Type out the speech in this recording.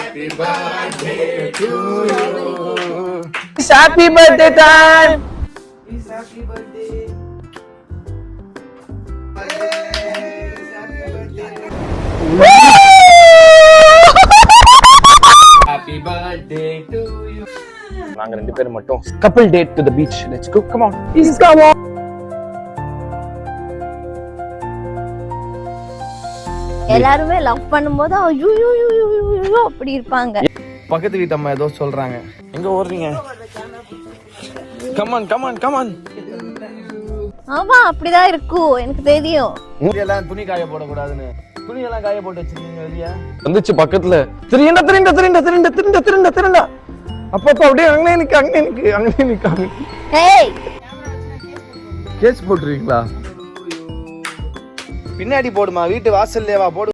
Happy birthday to you. It's happy birthday time. It's happy birthday. Happy birthday to you. நாங்க ரெண்டு பேரும் மட்டும் couple date to the beach. Let's go. Come on. Please come on. எல்லாருமே love பண்ணும்போது ஐயோ அப்படி இருப்பாங்க. பக்கத்து வீட்டு அம்மா ஏதோ சொல்றாங்க. எங்க ஓடுறீங்க? Come on, come on, come on. ஆமா அப்படிதான் இருக்கும், எனக்கு தெரியும். எல்லாம் துணி காய போட கூடாதுன்னு துணி எல்லாம் காய போட்டு வச்சிருக்கீங்க வெளிய. வந்துச்சு பக்கத்துல. திருண்டா. அப்பா அப்படியே அங்கே நிக்காங்க. ஏய் கேஸ் போட்டுருவீங்களா? பின்னாடி போடுமா, வீட்டு வாசல்லேவா போடு.